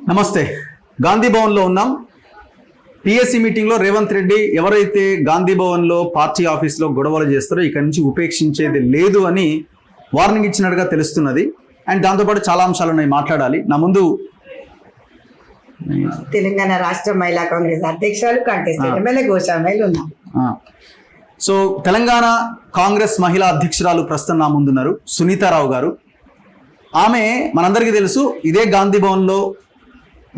నమస్తే. గాంధీ భవన్లో ఉన్నాం. పిఎస్సి మీటింగ్లో రేవంత్ రెడ్డి ఎవరైతే గాంధీ భవన్లో పార్టీ ఆఫీస్లో గొడవలు చేస్తారో ఇక నుంచి ఉపేక్షించేది లేదు అని వార్నింగ్ ఇచ్చినట్టుగా తెలుస్తున్నది. అండ్ దాంతోపాటు చాలా అంశాలు ఉన్నాయి మాట్లాడాలి. నా ముందు తెలంగాణ రాష్ట్ర మహిళా కాంగ్రెస్ అధ్యక్షురాలు కంటెస్టెడ్ ఎమ్మెల్యే గోషామైలు ఉన్నారు. సో తెలంగాణ కాంగ్రెస్ మహిళా అధ్యక్షురాలు ప్రస్తుతం నా ముందున్నారు సునీతారావు గారు. ఆమె మనందరికీ తెలుసు, ఇదే గాంధీ భవన్లో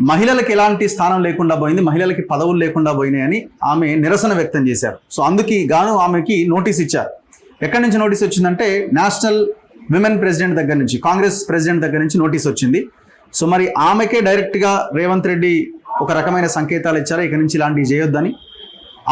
మహిళలకు ఎలాంటి స్థానం లేకుండా పోయింది, మహిళలకి పదవులు లేకుండా పోయినాయని ఆమె నిరసన వ్యక్తం చేశారు. సో అందుకు గాను ఆమెకి నోటీస్ ఇచ్చారు. ఎక్కడి నుంచి నోటీస్ వచ్చిందంటే నేషనల్ విమెన్ ప్రెసిడెంట్ దగ్గర నుంచి, కాంగ్రెస్ ప్రెసిడెంట్ దగ్గర నుంచి నోటీస్ వచ్చింది. సో మరి ఆమెకే డైరెక్ట్గా రేవంత్ రెడ్డి ఒక రకమైన సంకేతాలు ఇచ్చారా, ఇక నుంచి ఇలాంటివి చేయొద్దని?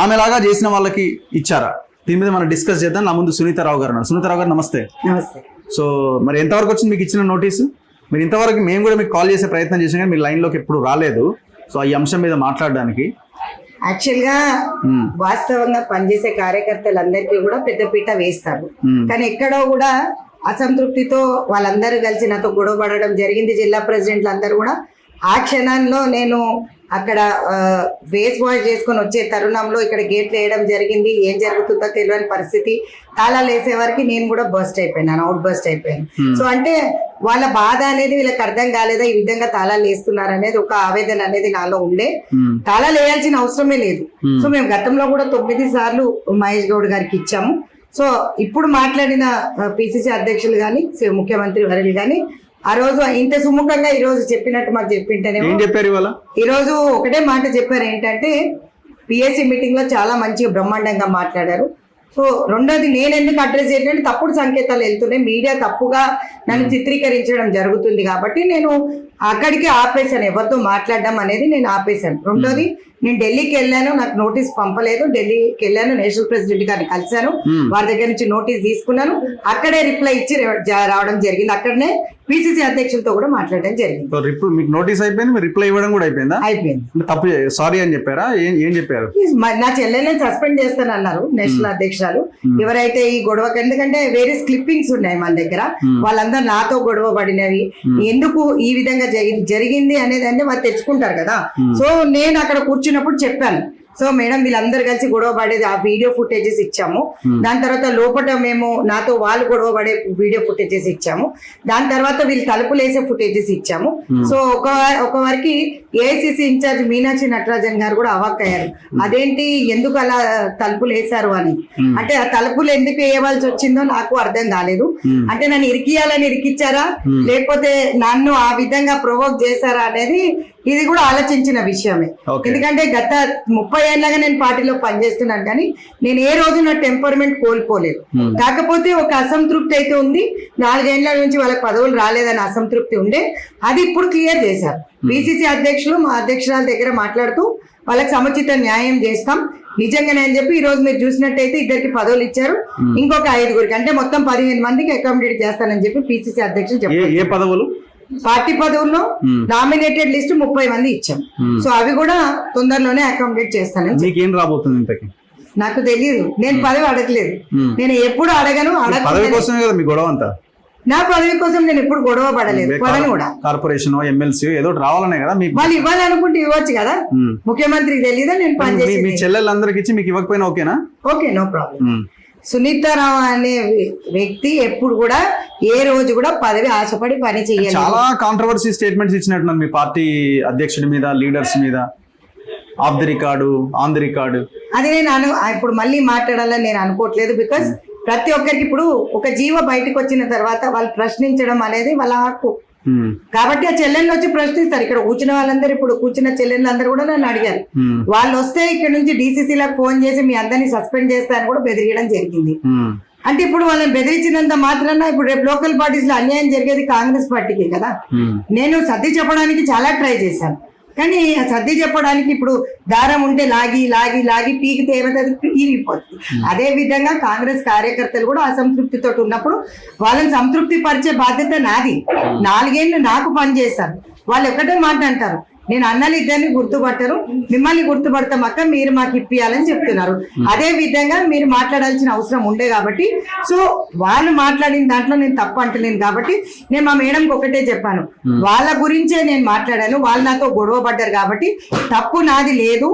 ఆమెలాగా చేసిన వాళ్ళకి ఇచ్చారా? దీని మీద మనం డిస్కస్ చేద్దాం. నా ముందు సునీతారావు గారు ఉన్నారు. సునీతారావు గారు నమస్తే. నమస్తే. సో మరి ఎంతవరకు వచ్చింది మీకు ఇచ్చిన నోటీసు? మీరు ఇంతవరకు మేము కూడా మీకు కాల్ చేసే ప్రయత్నం చేసాం కానీ మీరు లైన్లోకి ఎప్పుడు రాలేదు. సో ఈ అంశం మీద మాట్లాడడానికి యాక్చువల్గా వాస్తవంగా పనిచేసే కార్యకర్తలందరికీ కూడా పెద్దపీట వేస్తారు, కానీ ఎక్కడో కూడా అసంతృప్తితో వాళ్ళందరూ కలిసి నాతో గొడవ పడడం జరిగింది. జిల్లా ప్రెసిడెంట్లు అందరూ కూడా ఆ క్షణంలో నేను అక్కడ ఫేస్ వాష్ చేసుకొని వచ్చే తరుణంలో ఇక్కడ గేట్లు వేయడం జరిగింది. ఏం జరుగుతుందో తెలియని పరిస్థితి. తాళాలు వేసే వరకు నేను కూడా బస్ట్ అయిపోయాను, అవుట్ బస్ట్ అయిపోయాను. సో అంటే వాళ్ళ బాధ అనేది వీళ్ళకి అర్థం కాలేదా, ఈ విధంగా తాళాలు వేస్తున్నారు అనేది ఒక ఆవేదన అనేది నాలో ఉండే. తాళాలు వేయాల్సిన అవసరమే లేదు. సో మేము గతంలో కూడా 9 సార్లు మహేష్ గౌడ్ గారికి ఇచ్చాము. సో ఇప్పుడు మాట్లాడిన పిసిసి అధ్యక్షులు కానీ ముఖ్యమంత్రి వర్యులు కానీ ఆ రోజు ఇంత సుముఖంగా ఈ రోజు చెప్పినట్టు మాకు చెప్పింటేనే ఈ రోజు ఒకటే మాట చెప్పారు, ఏంటంటే పిఎస్సి మీటింగ్ లో చాలా మంచిగా బ్రహ్మాండంగా మాట్లాడారు. సో రెండోది నేను ఎందుకు అడ్రస్ చేయాలంటే తప్పుడు సంకేతాలు వెళ్తున్నాయి, మీడియా తప్పుగా నన్ను చిత్రీకరించడం జరుగుతుంది కాబట్టి నేను అక్కడికి ఆపేశాను, ఎవరితో మాట్లాడడం అనేది నేను ఆపేశాను. రెండోది నేను ఢిల్లీకి వెళ్ళాను, నాకు నోటీస్ పంపలేదు. ఢిల్లీకి వెళ్ళాను, నేషనల్ ప్రెసిడెంట్ గారిని కలిశాను, వారి దగ్గర నుంచి నోటీస్ తీసుకున్నాను. అక్కడే రిప్లై ఇచ్చి రావడం జరిగింది. అక్కడనే పిసిసి అధ్యక్షులతో కూడా మాట్లాడడం జరిగింది. మీకు నోటీస్ అయిపోయింది, మీరు రిప్లై ఇవ్వడం కూడా అయిపోయిందా? అయిపోయింది. తప్పు సారీ అని చెప్పారా? ఏం చెప్పారు? నా చెల్లెని సస్పెండ్ చేస్తానన్నారు నేషనల్ అధ్యక్షురాలు. ఎవరైతే ఈ గొడవ, ఎందుకంటే వేరే క్లిప్పింగ్స్ ఉన్నాయి మన దగ్గర, వాళ్ళందరూ నాతో గొడవ పడినవి, ఎందుకు ఈ విధంగా జరిగింది అనేది అంటే వాళ్ళు తెచ్చుకుంటారు కదా. సో నేను అక్కడ కూర్చున్నప్పుడు చెప్పాను, సో మేడం వీళ్ళందరూ కలిసి గొడవ పడేది ఆ వీడియో ఫుటేజెస్ ఇచ్చాము. దాని తర్వాత లోపల మేము నాతో వాళ్ళు గొడవ పడే వీడియో ఫుటేజెస్ ఇచ్చాము. దాని తర్వాత వీళ్ళు తలుపులు వేసే ఫుటేజెస్ ఇచ్చాము. సో ఒక వారికి ఏఐసిసి ఇన్ఛార్జ్ మీనాక్షి నటరాజన్ గారు కూడా అవాక్ అయ్యారు, అదేంటి ఎందుకు అలా తలుపులు వేశారు అని. అంటే ఆ తలుపులు ఎందుకు వేయవలసి వచ్చిందో నాకు అర్థం కాలేదు. అంటే నన్ను ఇరికియాలని ఇరికిచ్చారా, లేకపోతే నన్ను ఆ విధంగా ప్రొవోక్ చేశారా అనేది ఇది కూడా ఆలోచించిన విషయమే. ఎందుకంటే గత 30 ఏళ్ళగా నేను పార్టీలో పనిచేస్తున్నాను, కానీ నేను ఏ రోజు నా టెంపర్మెంట్ కోల్పోలేదు. కాకపోతే ఒక అసంతృప్తి అయితే ఉంది, 4 ఏళ్ల నుంచి వాళ్ళకి పదవులు రాలేదని అసంతృప్తి ఉండే, అది ఇప్పుడు క్లియర్ చేశారు. పిసిసి అధ్యక్షులు మా అధ్యక్షురాల దగ్గర మాట్లాడుతూ వాళ్ళకి సముచిత న్యాయం చేస్తాం నిజంగానే అని చెప్పి ఈ రోజు మీరు చూసినట్టయితే 2కి పదవులు ఇచ్చారు, ఇంకొక 5గురికి అంటే మొత్తం 15 మందికి అకామిడేట్ చేస్తానని చెప్పి పిసిసి అధ్యక్షులు చెప్పారు. ఏ పదవులు? పార్టీ పదవుల్లో నామినేటెడ్ లిస్ట్ 30 మంది ఇచ్చాం. సో అవి కూడా తొందరలోనే అకామిడేట్ చేస్తానని. మీకేం రాబోతుంది ఇంతకి? నాకు తెలియదు, నేను పదవి అడగలేదు, నేను ఎప్పుడు అడగను. పదవి కోసమే కదా మీ గొడవ అంతా? నా పదవి కోసం నేను ఎప్పుడు గొడవ పడలేదు, పడను కూడా. కార్పొరేషన్ ఎమ్మెల్సీ ఏదో రావాలనే కదా వాళ్ళు ఇవ్వాలనుకుంటే ఇవ్వచ్చు కదా. ముఖ్యమంత్రికి తెలియదా నేను పనిచేసి? మీ చెల్లెళ్ళందరికి ఇచ్చి మీకు ఇవ్వకపోయినా ఓకేనా? Okay, no problem. సునీతారావు అనే వ్యక్తి ఎప్పుడు కూడా ఏ రోజు కూడా పదవి ఆశపడి పని చేయాలి. చాలా కాంట్రవర్సీ స్టేట్మెంట్స్ ఇచ్చినట్టున్నారు మీ పార్టీ అధ్యక్షుడి మీద, లీడర్స్ మీద, of the record, on the record. అది నేను ఇప్పుడు మళ్ళీ మాట్లాడాలని నేను అనుకోవట్లేదు. బికాస్ ప్రతి ఒక్కరికి ఇప్పుడు ఒక జీవ బయటకు వచ్చిన తర్వాత వాళ్ళు ప్రశ్నించడం అనేది వాళ్ళ హక్కు. కాబట్టి ఆ చెల్లెళ్ళు వచ్చి ప్రశ్నిస్తారు. ఇక్కడ కూర్చున్న వాళ్ళందరూ, ఇప్పుడు కూర్చున్న చెల్లెళ్ళు అందరూ కూడా నన్ను అడిగారు. వాళ్ళు వస్తే ఇక్కడ నుంచి డిసిసిలకు ఫోన్ చేసి మీ అందరినీ సస్పెండ్ చేస్తారని కూడా బెదిరియడం జరిగింది. అంటే ఇప్పుడు వాళ్ళని బెదిరించినంత మాత్రాన ఇప్పుడు రేపు లోకల్ పార్టీస్ లో అన్యాయం జరిగేది కాంగ్రెస్ పార్టీకి కదా. నేను సర్ది చెప్పడానికి చాలా ట్రై చేశాను, కానీ సర్ది చెప్పడానికి ఇప్పుడు దారం ఉంటే లాగి లాగి లాగి పీకితే ఏమైతే ఇరిగిపోతుంది. అదే విధంగా కాంగ్రెస్ కార్యకర్తలు కూడా అసంతృప్తితో ఉన్నప్పుడు వాళ్ళని సంతృప్తి పరిచే బాధ్యత నాది. 4 ఏళ్ళు నాకు పనిచేశారు. వాళ్ళు ఒకటే మాట అంటారు, నేను అన్నలు ఇద్దరిని గుర్తుపట్టరు, మిమ్మల్ని గుర్తుపడతాం అక్క, మీరు మాకు ఇప్పియాలని చెప్తున్నారు. అదే విధంగా మీరు మాట్లాడాల్సిన అవసరం ఉండే కాబట్టి, సో వాళ్ళు మాట్లాడిన దాంట్లో నేను తప్పు అంటలేను కాబట్టి నేను మా మేడంకి ఒకటే చెప్పాను, వాళ్ళ గురించే నేను మాట్లాడాను, వాళ్ళు నాతో గొడవ పడ్డారు కాబట్టి తప్పు నాది లేదు,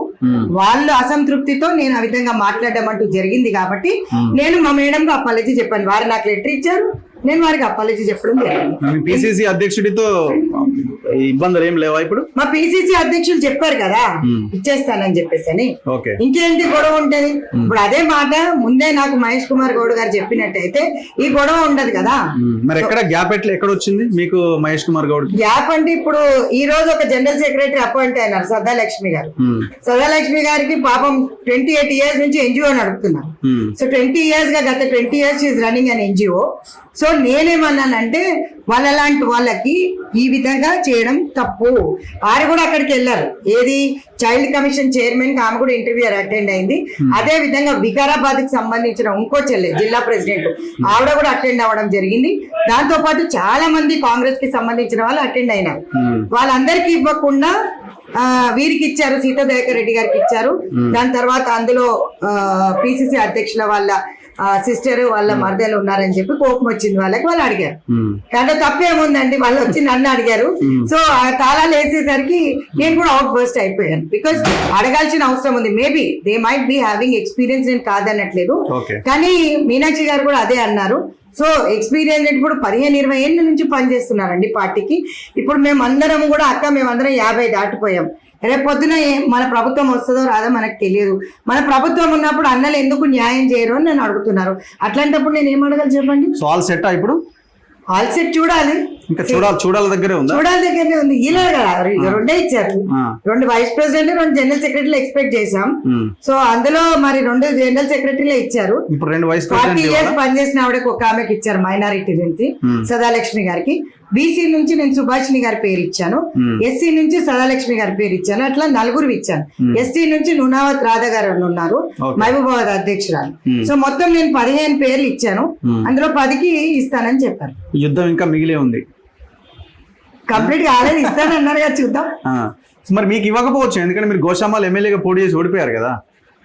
వాళ్ళు అసంతృప్తితో నేను ఆ విధంగా మాట్లాడడం అంటూ జరిగింది కాబట్టి నేను మా మేడంకి అపాలజీ చెప్పాను. వారు నాకు లెటర్ ఇచ్చారు, నేను వారికి అపాలజీ చెప్పడం జరిగింది. పిసిసి అధ్యక్షుడితో ఇబ్బందులు ఏం లేవా ఇప్పుడు? మా పిసిసి అధ్యక్షులు చెప్పారు కదా ఇచ్చేస్తానని చెప్పేసి. ఓకే, ఇంకేంటి గొడవ ఉంటది? ఇప్పుడు అదే మాట ముందే నాకు మహేష్ కుమార్ గౌడ్ గారు చెప్పినట్టయితే ఈ గొడవ ఉండదు కదా. మరి ఎక్కడ గ్యాప్ ఎక్కడ వచ్చింది మీకు మహేష్ కుమార్ గౌడ్? గ్యాప్ అంటే ఇప్పుడు ఈ రోజు ఒక జనరల్ సెక్రటరీ అపాయింట్ అయినారు సదాలక్ష్మి గారు. సదాలక్ష్మి గారికి పాపం 28 years నుంచి ఎన్జిఓ నడుపుతున్నారు. సో 20 years గా గత 20 years is running an NGO. So నేనేమన్నానంటే వాళ్ళలాంటి వాళ్ళకి ఈ విధంగా చేయడం తప్పు. వారు కూడా అక్కడికి వెళ్ళారు, ఏది చైల్డ్ కమిషన్ చైర్మన్ కి ఆమె కూడా ఇంటర్వ్యూ అటెండ్ అయింది. అదే విధంగా వికారాబాద్ కి సంబంధించిన ఇంకో చెల్లె జిల్లా ప్రెసిడెంట్ ఆవిడ కూడా అటెండ్ అవ్వడం జరిగింది. దాంతో పాటు చాలా మంది కాంగ్రెస్ కి సంబంధించిన వాళ్ళు అటెండ్ అయినారు. వాళ్ళందరికీ ఇవ్వకుండా వీరికి ఇచ్చారు, సీతా దయాకర్ రెడ్డి గారికి ఇచ్చారు. దాని తర్వాత అందులో పిసిసి అధ్యక్షుల వాళ్ళ సిస్టర్ వాళ్ళ మరదలు ఉన్నారని చెప్పి కోపం వచ్చింది వాళ్ళకి. వాళ్ళు అడిగారు, దాంట్లో తప్పేముందండి, వాళ్ళు వచ్చి నన్ను అడిగారు. సో ఆ తాళాలు వేసేసరికి నేను కూడా అవుట్ బర్స్ట్ అయిపోయాను. బికాస్ అడగాల్సిన అవసరం ఉంది. Maybe they might be having experience, నేను కాదనట్లేదు, కానీ మీనాక్షి గారు కూడా అదే అన్నారు. సో ఎక్స్పీరియన్స్ ఇప్పుడు 15-20 ఏళ్ళ నుంచి పనిచేస్తున్నారండి పార్టీకి. ఇప్పుడు మేము అందరం కూడా అక్క మేమందరం 50 దాటిపోయాం. రేపు పొద్దున మన ప్రభుత్వం వస్తుందో రాదో మనకు తెలియదు. మన ప్రభుత్వం ఉన్నప్పుడు అన్నలు ఎందుకు న్యాయం చేయరు అని నన్ను అడుగుతున్నారు. అట్లాంటప్పుడు నేను ఏం అడగాలి చెప్పండి? సో ఆల్ సెట్ ఇప్పుడు ఆల్ సెట్ చూడాలి, ఇంకా చూడాలి దగ్గరే ఉంది, చూడాలి దగ్గరనే ఉంది. ఇలా కదా రెండే ఇచ్చారు, 2 వైస్ ప్రెసిడెంట్ 2 జనరల్ సెక్రటరీలు ఎక్స్పెక్ట్ చేశాం. సో అందులో మరి 2 జనరల్ సెక్రటరీలే ఇచ్చారు. 40 years పనిచేసిన ఆవిడకి ఒక ఆమెకి ఇచ్చారు మైనారిటీ నుంచి సదాలక్ష్మి గారికి. బీసీ నుంచి నేను సుభాషిణి గారి పేరు ఇచ్చాను, ఎస్సీ నుంచి సదాలక్ష్మి గారి పేరు ఇచ్చాను, అట్లా 4 ఇచ్చాను. ఎస్టీ నుంచి నునావత్ రాధా గారు ఉన్నారు, మహబూబాబాద్ అధ్యక్షురాలు. సో మొత్తం నేను 15 పేర్లు ఇచ్చాను, అందులో 10కి ఇస్తానని చెప్పారు. యుద్ధం ఇంకా మిగిలే ఉంది, కంప్లీట్ కాలేదు, ఇస్తానన్నారు కదా, చూద్దాం. మరి మీకు ఇవ్వకపోవచ్చు, ఎందుకంటే మీరు గోషామాల్ ఎమ్మెల్యేగా పోటీ చేసి ఓడిపోయారు కదా.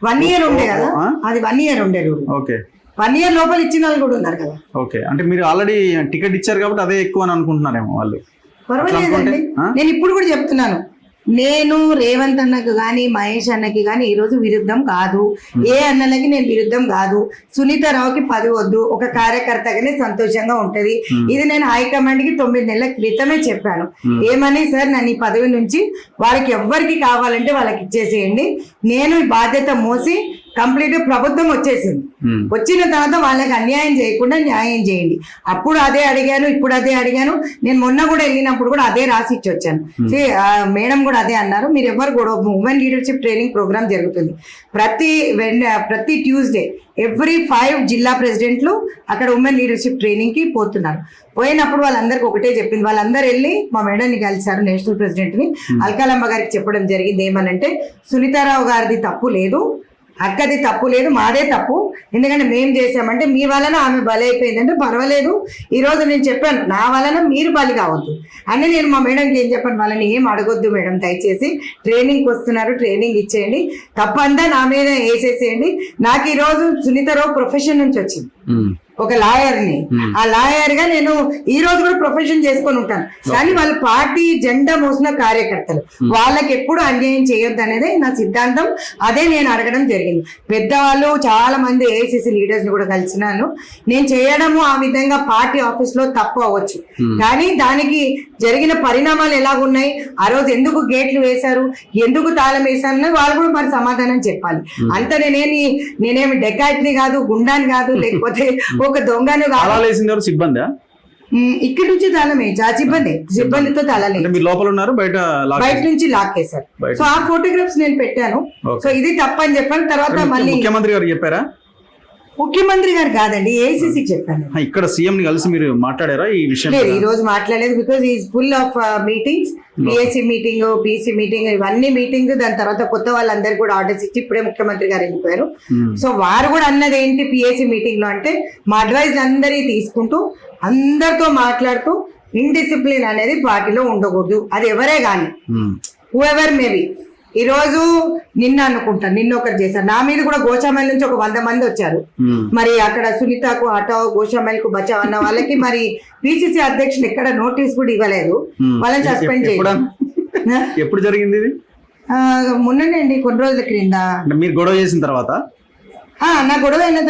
1 year ఉండే కదా, అది 1 year ఉండే. ఓకే, 1 year లోపల ఇచ్చిన వాళ్ళు కూడా ఉన్నారు కదా. ఓకే, అంటే మీరు ఆల్రెడీ టికెట్ ఇచ్చారు కాబట్టి అదే ఎక్కువ అని అనుకుంటున్నారేమో వాళ్ళు. పర్వాలేదండి, నేను ఇప్పుడు కూడా చెప్తున్నాను, నేను రేవంత్ అన్నకు గాని మహేష్ అన్నకి గాని ఈ రోజు విరుద్ధం కాదు, ఏ అన్నలకి నేను విరుద్ధం కాదు. సునీతారావుకి 10 వద్దు, ఒక కార్యకర్తగానే సంతోషంగా ఉంటది. ఇది నేను హైకమాండ్ కి 9 నెలల క్రితమే చెప్పాను. ఏమని సార్, నన్ను ఈ పదవి నుంచి వారికి ఎవ్వరికి కావాలంటే వాళ్ళకి ఇచ్చేసేయండి, నేను ఈ బాధ్యత మోసి కంప్లీట్ ప్రభుత్వం వచ్చేసింది, వచ్చిన తర్వాత వాళ్ళకి అన్యాయం చేయకుండా న్యాయం చేయండి. అప్పుడు అదే అడిగాను, ఇప్పుడు అదే అడిగాను. నేను మొన్న కూడా వెళ్ళినప్పుడు కూడా అదే రాసి ఇచ్చి వచ్చాను. మేడం కూడా అదే అన్నారు, మీరు ఎవరు కూడా ఉమెన్ లీడర్షిప్ ట్రైనింగ్ ప్రోగ్రామ్ జరుగుతుంది ప్రతి ట్యూస్డే. ఎవ్రీ 5 జిల్లా ప్రెసిడెంట్లు అక్కడ ఉమెన్ లీడర్షిప్ ట్రైనింగ్ కి పోతున్నారు. పోయినప్పుడు వాళ్ళందరికి ఒకటే చెప్పింది, వాళ్ళందరూ వెళ్ళి మా మేడంని కలిసారు, నేషనల్ ప్రెసిడెంట్ ని అల్కాలమ్మ గారికి చెప్పడం జరిగింది. ఏమనంటే సునీతారావు గారిది తప్పు లేదు, అక్కది తప్పు లేదు, మాదే తప్పు. ఎందుకంటే మేము చేసామంటే మీ వలన ఆమె బలి అయిపోయిందంటే పర్వాలేదు. ఈ రోజు నేను చెప్పాను, నా వలన మీరు బలి కావద్దు అని నేను మా మేడంకి ఏం చెప్పాను, వాళ్ళని ఏం అడగొద్దు మేడం, దయచేసి ట్రైనింగ్కి వస్తున్నారు, ట్రైనింగ్ ఇచ్చేయండి, తప్పంతా నా మీద వేసేసేయండి. నాకు ఈ రోజు సునీతారావు ప్రొఫెషన్ నుంచి వచ్చింది, ఒక లాయర్ని. ఆ లాయర్ గా నేను ఈ రోజు కూడా ప్రొఫెషన్ చేసుకొని ఉంటాను. కానీ వాళ్ళ పార్టీ జెండా మోసిన కార్యకర్తలు, వాళ్ళకి ఎప్పుడు అన్యాయం చేయొద్దు అనేది నా సిద్ధాంతం. అదే నేను అడగడం జరిగింది. పెద్దవాళ్ళు చాలా మంది ఏఐసిసి లీడర్స్ ని కూడా కలిసినాను. నేను చేయడము ఆ విధంగా పార్టీ ఆఫీస్ లో తప్పు అవ్వచ్చు, కానీ దానికి జరిగిన పరిణామాలు ఎలాగున్నాయి, ఆ రోజు ఎందుకు గేట్లు వేశారు, ఎందుకు తాళం వేశారు, వాళ్ళు కూడా మరి సమాధానం చెప్పాలి. అంత నేనేమి డెకాయిట్ని కాదు, గుండాని కాదు, లేకపోతే ఒక దొంగను కాదు. సిబ్బంది ఇక్కడి నుంచి తాళమే సిబ్బందితో తాళలే, లోపల ఉన్నారు, బయట నుంచి లాక్ వేశారు. సో ఆ ఫోటోగ్రాఫ్స్ నేను పెట్టాను. సో ఇది తప్పని చెప్పాను. తర్వాత మళ్ళీ ముఖ్యమంత్రి గారు చెప్పారా? ముఖ్యమంత్రి గారు కాదండి, ఏఐసిసికి చెప్పాను. ఇక్కడ సీఎం ని కలిసి మీరు మాట్లాడారా ఈ విషయం? లేదు, ఈ రోజు మాట్లాడలేదు. Because is full of meetings, PSC meeting, PC meeting, ఇవన్నీ మీటింగ్స్. దాని తర్వాత కొత్త వాళ్ళందరికీ కూడా ఆర్డర్స్ ఇచ్చి ఇప్పుడే ముఖ్యమంత్రి గారు వెళ్ళిపోయారు. సో వారు కూడా అన్నది ఏంటి పిఎస్సి మీటింగ్ లో అంటే, మా అడ్వైజ్ అందరినీ తీసుకుంటూ అందరితో మాట్లాడుతూ ఇండిసిప్లిన్ అనేది పార్టీలో ఉండకూడదు, అది ఎవరే గాని. హూఎవర్ మేబీ ఈ రోజు నిన్న అనుకుంటా నిన్న ఒకరు చేశారు, నా మీద కూడా గోషామైల్ నుంచి ఒక 100 మంది వచ్చారు. మరి అక్కడ సునీతకు హటావ్ గోషామైల్ కు బచావ్ అన్న వాళ్ళకి మరి పిసిసి అధ్యక్షులు ఎక్కడ నోటీస్ కూడా ఇవ్వలేదు, వాళ్ళని సస్పెండ్ చేయడం. ఎప్పుడు జరిగింది ఇది? మొన్ననే అండి, కొన్ని రోజుల క్రింద. మీరు గొడవ చేసిన తర్వాత? నా గొడవ అయిన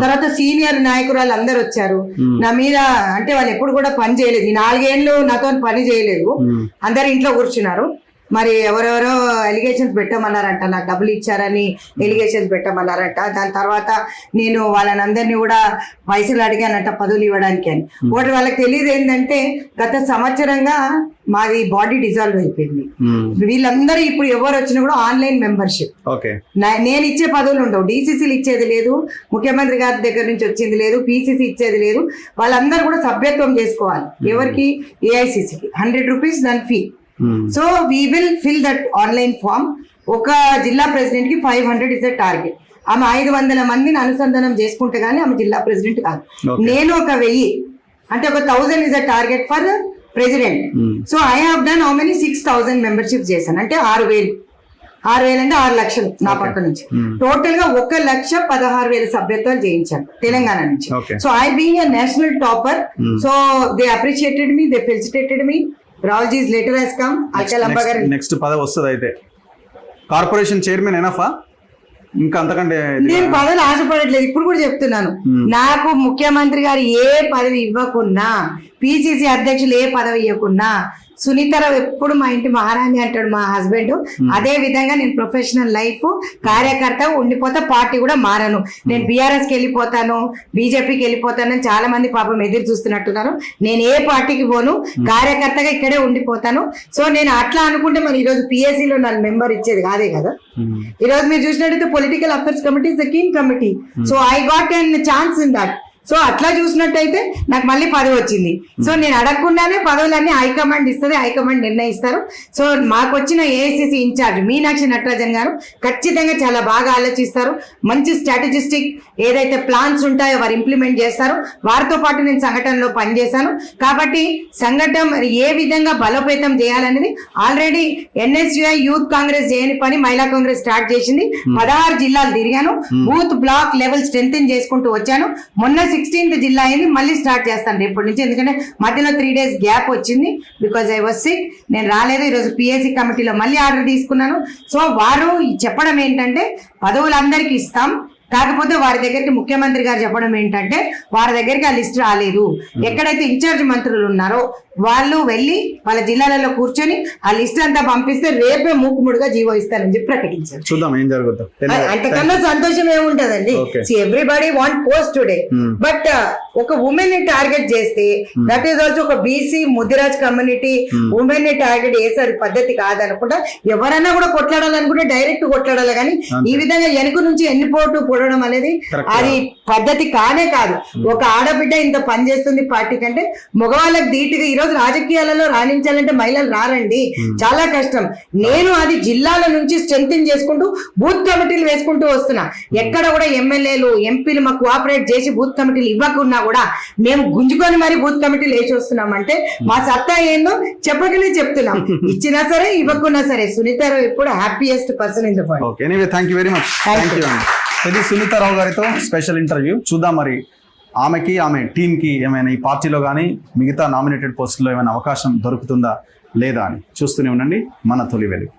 తర్వాత సీనియర్ నాయకురాలు అందరు వచ్చారు నా మీద. అంటే వాళ్ళు ఎప్పుడు కూడా పని చేయలేదు, ఈ 4 ఏళ్ళు నాతో పని చేయలేదు, అందరు ఇంట్లో కూర్చున్నారు. మరి ఎవరెవరో ఎలిగేషన్స్ పెట్టమన్నారంట, నాకు డబ్బులు ఇచ్చారని ఎలిగేషన్స్ పెట్టమన్నారంట. దాని తర్వాత నేను వాళ్ళని అందరినీ కూడా పైసలు అడిగానంట పదవులు ఇవ్వడానికి అని. ఒకటి వాళ్ళకి తెలియదు ఏంటంటే గత సంవత్సరంగా మాది బాడీ డిజాల్వ్ అయిపోయింది. వీళ్ళందరూ ఇప్పుడు ఎవరు వచ్చినా కూడా ఆన్లైన్ మెంబర్షిప్. నేను ఇచ్చే పదవులు ఉండవు, డీసీసీలు ఇచ్చేది లేదు, ముఖ్యమంత్రి గారి దగ్గర నుంచి వచ్చింది లేదు, పీసీసీ ఇచ్చేది లేదు. వాళ్ళందరూ కూడా సభ్యత్వం చేసుకోవాలి. ఎవరికి? ఏఐసిసికి 100 రూపీస్ దాని fee. So we will fill that online form. ఒక జిల్లా ప్రెసిడెంట్ కి 500 ఇస్ ద టార్గెట్. ఆమె 500 మందిని అనుసంధానం చేసుకుంటే గానీ ఆమె జిల్లా ప్రెసిడెంట్ కాదు. నేను ఒక 1000 అంటే ఒక 1000 is the target for president. So I have done how many 6000 membership చేశాను, అంటే 6000 అంటే 6 లక్షలు నా పక్క నుంచి. టోటల్ గా 1,16,000 సభ్యత్వాలు చేయించాను తెలంగాణ నుంచి. So I being a national topper, so they appreciated me, they felicitated me. రావుజీస్ లెటర్ హస్ కమ్. నెక్స్ట్ పదవి వస్తుంది అయితే కార్పొరేషన్ చైర్మన్ ఎనఫా? ఇంకా అంతకంటే నేను పదవులు ఆశపడట్లేదు, ఇప్పుడు కూడా చెప్తున్నాను. నాకు ముఖ్యమంత్రి గారు ఏ పదవి ఇవ్వకున్నా, పిసిసి అధ్యక్షులు ఏ పదవి ఇవ్వకున్నా, సునీతారావు ఎప్పుడు మా ఇంటి మహారాణి అంటాడు మా హస్బెండ్. అదే విధంగా నేను ప్రొఫెషనల్ లైఫ్ కార్యకర్త ఉండిపోతా, పార్టీ కూడా మారను. నేను బీఆర్ఎస్కి వెళ్ళిపోతాను, బీజేపీకి వెళ్ళిపోతాను అని చాలా మంది పాపం ఎదురు చూస్తున్నట్టున్నారు. నేను ఏ పార్టీకి పోను, కార్యకర్తగా ఇక్కడే ఉండిపోతాను. సో నేను అట్లా అనుకుంటే మరి ఈరోజు పిఎస్సిలో నన్ను మెంబర్ ఇచ్చేది కాదే కదా. ఈరోజు మీరు చూసినట్టయితే political affairs committee is the keen committee. So I got N chance in that. So అట్లా చూసినట్టయితే నాకు మళ్ళీ పదవి వచ్చింది. సో నేను అడగకుండానే పదవులన్నీ హైకమాండ్ ఇస్తుంది, హైకమాండ్ నిర్ణయిస్తారు. సో మాకు వచ్చిన ఏఐసిసి ఇన్ఛార్జ్ మీనాక్షి నటరాజన్ గారు ఖచ్చితంగా చాలా బాగా ఆలోచిస్తారు. మంచి స్ట్రాటజిస్టిక్ ఏదైతే ప్లాన్స్ ఉంటాయో వారు ఇంప్లిమెంట్ చేస్తారు. వారితో పాటు నేను సంఘటనలో పనిచేశాను కాబట్టి సంఘటన ఏ విధంగా బలోపేతం చేయాలనేది ఆల్రెడీ ఎన్ఎస్యుఐ యూత్ కాంగ్రెస్ చేయని పని మహిళా కాంగ్రెస్ స్టార్ట్ చేసింది. 16 జిల్లాలు తిరిగాను, బూత్ బ్లాక్ లెవెల్ స్ట్రెంథెన్ చేసుకుంటూ వచ్చాను. మొన్న 16th జిల్లా అయింది, మళ్ళీ స్టార్ట్ చేస్తాను రేపటి నుంచి. ఎందుకంటే మధ్యలో 3 days గ్యాప్ వచ్చింది బికాజ్ ఐ వాజ్ సిక్, నేను రాలేదు. ఈరోజు పిఎస్సి కమిటీలో మళ్ళీ ఆర్డర్ తీసుకున్నాను. సో వారు చెప్పడం ఏంటంటే పదవులు అందరికీ ఇస్తాం, కాకపోతే వారి దగ్గరికి ముఖ్యమంత్రి గారు చెప్పడం ఏంటంటే వారి దగ్గరికి ఆ లిస్ట్ రాలేదు. ఎక్కడైతే ఇన్ఛార్జ్ మంత్రులు ఉన్నారో వాళ్ళు వెళ్ళి వాళ్ళ జిల్లాలలో కూర్చొని ఆ లిస్ట్ అంతా పంపిస్తే రేపే మూకుముడిగా జీవో ఇస్తానని చెప్పి ప్రకటించారు. చూద్దాం ఏం జరుగుతుందో. అంతకన్నా సంతోషం ఏముంటదండి. Everybody want post today, but ఒక ఉమెన్ ని టార్గెట్ చేస్తే దట్ ఈస్ ఆల్సో ఒక బీసీ ముదిరాజ్ కమ్యూనిటీ ఉమెన్ ని టార్గెట్ చేస్తే అది పద్ధతి కాదనుకుంటా. ఎవరైనా కూడా కొట్లాడాలనుకుంటే డైరెక్ట్ కొట్లాడాలి, కానీ ఈ విధంగా వెనుక నుంచి ఎన్నిపోటు పొడవడం అనేది అది పద్ధతి కానే కాదు. ఒక ఆడబిడ్డ ఇంత పనిచేస్తుంది పార్టీ కంటే, మగవాళ్ళకి ధీటుగా ఈరోజు రాజకీయాలలో రాణించాలంటే మహిళలు రారండి, చాలా కష్టం. నేను అది జిల్లాల నుంచి స్ట్రెంథెన్ చేసుకుంటూ బూత్ కమిటీలు వేసుకుంటూ వస్తున్నా. ఎక్కడ కూడా ఎమ్మెల్యేలు ఎంపీలు మాకు కోఆపరేట్ చేసి బూత్ కమిటీలు ఇవ్వకున్నా కూడా మేము గుంజుకొని మరి బూత్ కమిటీలు వేసి వస్తున్నాం అంటే మా సత్తా ఏందో చెప్పకనే చెప్తున్నాం. ఇచ్చినా సరే ఇవ్వకున్నా సరే సునీతారావు ఎప్పుడు happiest person in the world. Anyway thank you very much. ఇది సునీతారావు గారితో స్పెషల్ ఇంటర్వ్యూ. చూద్దాం మరి ఆమెకి ఆమె టీంకి ఏమైనా ఈ పార్టీలో కానీ మిగతా నామినేటెడ్ పోస్టుల్లో ఏమైనా అవకాశం దొరుకుతుందా లేదా అని. చూస్తూనే ఉండండి మన తొలి వెలుగు.